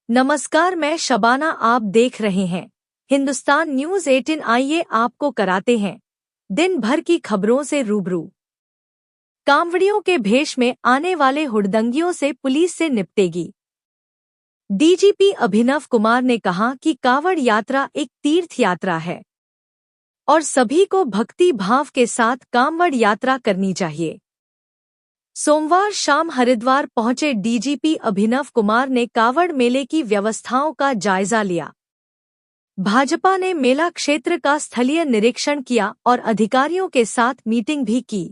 नमस्कार, मैं शबाना। आप देख रहे हैं हिंदुस्तान न्यूज 18। आइए आपको कराते हैं दिन भर की खबरों से रूबरू। कांवड़ियों के भेष में आने वाले हुड़दंगियों से पुलिस से निपटेगी। डीजीपी अभिनव कुमार ने कहा कि कांवड़ यात्रा एक तीर्थ यात्रा है और सभी को भक्ति भाव के साथ कांवड़ यात्रा करनी चाहिए। सोमवार शाम हरिद्वार पहुंचे डीजीपी अभिनव कुमार ने कांवड़ मेले की व्यवस्थाओं का जायजा लिया। भाजपा ने मेला क्षेत्र का स्थलीय निरीक्षण किया और अधिकारियों के साथ मीटिंग भी की।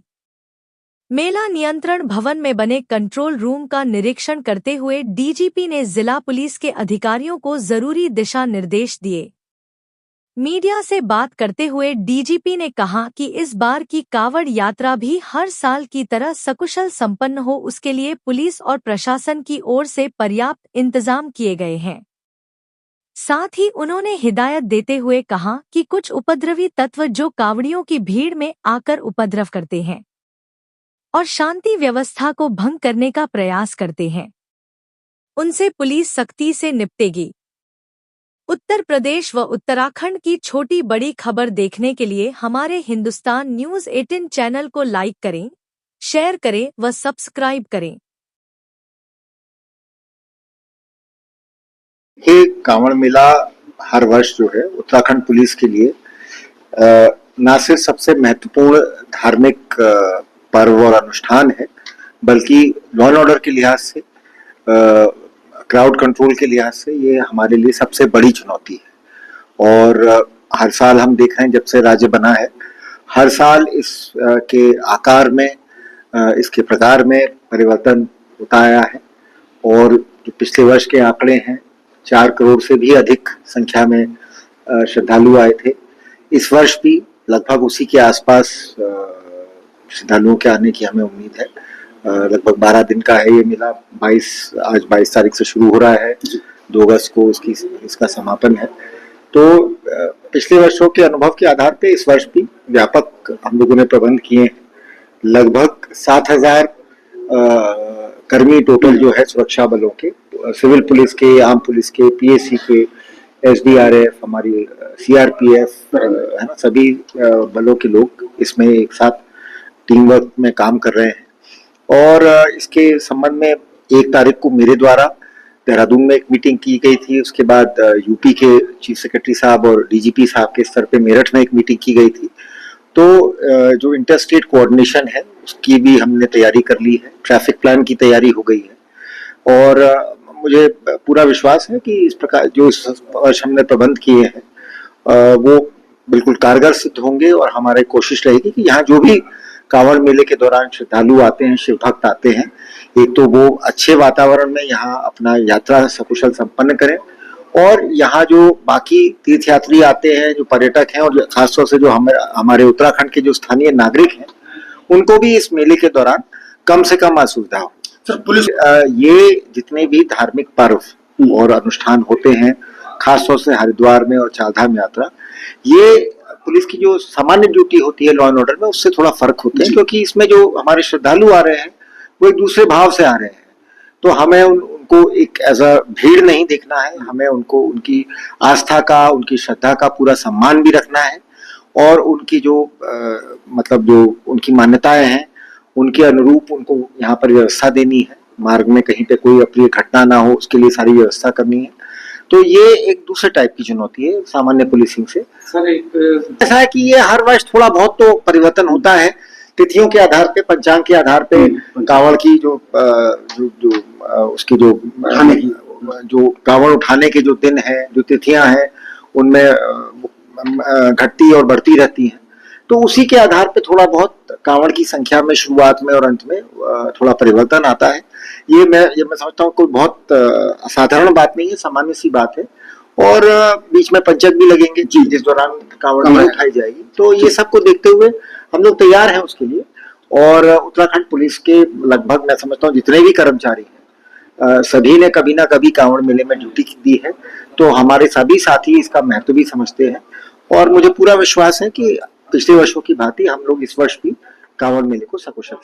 मेला नियंत्रण भवन में बने कंट्रोल रूम का निरीक्षण करते हुए डीजीपी ने जिला पुलिस के अधिकारियों को जरूरी दिशा निर्देश दिए। मीडिया से बात करते हुए डीजीपी ने कहा कि इस बार की कांवड़ यात्रा भी हर साल की तरह सकुशल संपन्न हो, उसके लिए पुलिस और प्रशासन की ओर से पर्याप्त इंतजाम किए गए हैं। साथ ही उन्होंने हिदायत देते हुए कहा कि कुछ उपद्रवी तत्व जो कांवड़ियों की भीड़ में आकर उपद्रव करते हैं और शांति व्यवस्था को भंग करने का प्रयास करते हैं, उनसे पुलिस सख्ती से निपटेगी। उत्तर प्रदेश व उत्तराखंड की छोटी बड़ी खबर देखने के लिए हमारे हिंदुस्तान न्यूज 18 चैनल को लाइक करें, शेयर करें व सब्सक्राइब करें। ये कांवड़ मेला हर वर्ष जो है उत्तराखंड पुलिस के लिए न सिर्फ सबसे महत्वपूर्ण धार्मिक पर्व और अनुष्ठान है, बल्कि लॉ एंड ऑर्डर के लिहाज से, क्राउड कंट्रोल के लिहाज से ये हमारे लिए सबसे बड़ी चुनौती है। और हर साल हम देख रहे हैं, जब से राज्य बना है, हर साल इस के आकार में, इसके प्रकार में परिवर्तन होता आया है। और जो पिछले वर्ष के आंकड़े हैं, 4 करोड़ से भी अधिक संख्या में श्रद्धालु आए थे। इस वर्ष भी लगभग उसी के आसपास श्रद्धालुओं के आने की हमें उम्मीद है। लगभग 12 दिन का है ये मेला। आज 22 तारीख से शुरू हो रहा है, 2 अगस्त को इसका समापन है। तो पिछले वर्षों के अनुभव के आधार पे इस वर्ष भी व्यापक हम लोगों ने प्रबंध किए हैं। लगभग 7000 कर्मी टोटल जो है सुरक्षा बलों के, सिविल पुलिस के, आम पुलिस के, पीएसी के, एसडीआरएफ, हमारी सीआरपीएफ, है ना, सभी बलों के लोग इसमें एक साथ टीम वर्क में काम कर रहे हैं। और इसके संबंध में 1 तारीख को मेरे द्वारा देहरादून में एक मीटिंग की गई थी। उसके बाद यूपी के चीफ सेक्रेटरी साहब और डीजीपी साहब के स्तर पे मेरठ में एक मीटिंग की गई थी। तो जो इंटर स्टेट कोऑर्डिनेशन है उसकी भी हमने तैयारी कर ली है। ट्रैफिक प्लान की तैयारी हो गई है और मुझे पूरा विश्वास है कि इस प्रकार जो इस वर्ष हमने प्रबंध किए हैं वो बिल्कुल कारगर सिद्ध होंगे। और हमारी कोशिश रहेगी कि यहाँ जो भी कांवड़ मेले के दौरान श्रद्धालु आते हैं, शिव भक्त आते हैं, एक तो वो अच्छे वातावरण में यहाँ अपना यात्रा सकुशल संपन्न करें, और यहाँ जो बाकी तीर्थयात्री आते हैं, जो पर्यटक हैं, और खासतौर से जो हमारे उत्तराखंड के जो स्थानीय नागरिक हैं, उनको भी इस मेले के दौरान कम से कम असुविधा हो। सर, पुलिस ये जितने भी धार्मिक पर्व और अनुष्ठान होते हैं, खासतौर से हरिद्वार में और चारधाम यात्रा, ये पुलिस की जो सामान्य ड्यूटी होती है लॉ एंड ऑर्डर में, उससे थोड़ा फर्क होते हैं, क्योंकि इसमें जो हमारे श्रद्धालु आ रहे हैं वो एक दूसरे भाव से आ रहे हैं। तो हमें उनको एक एज अ भीड़ नहीं देखना है, हमें उनको उनकी आस्था का, उनकी श्रद्धा का पूरा सम्मान भी रखना है, और उनकी जो मतलब जो उनकी मान्यताएं हैं उनके अनुरूप उनको यहाँ पर व्यवस्था देनी है। मार्ग में कहीं पे कोई अप्रिय घटना ना हो, उसके लिए सारी व्यवस्था करनी है। तो ये एक दूसरे टाइप की चुनौती है सामान्य पुलिसिंग से। सर, ऐसा है कि ये हर वर्ष थोड़ा बहुत तो परिवर्तन होता है, तिथियों के आधार पे, पंचांग के आधार पे। कांवड़ की जो उसकी जो कांवड़ उठाने के जो दिन है, जो तिथियां हैं, उनमें घटती और बढ़ती रहती हैं। तो उसी के आधार पे थोड़ा बहुत कांवड़ की संख्या में शुरुआत में और अंत में थोड़ा परिवर्तन आता है। ये मैं समझता हूँ कोई बहुत असाधारण बात नहीं है, सामान्य सी बात है। और बीच में पंचक भी लगेंगे जिस दौरान कांवड़ उठाई जाएगी। तो ये सबको देखते हुए हम लोग तैयार हैं उसके लिए। और उत्तराखंड पुलिस के लगभग मैं समझता हूँ जितने भी कर्मचारी हैं, सभी ने कभी ना कभी कांवड़ मेले में ड्यूटी दी है। तो हमारे सभी साथी इसका महत्व भी समझते हैं, और मुझे पूरा विश्वास है कि पिछले वर्षों की भांति हम लोग इस वर्ष भी कांवड़ मेले को सकुशल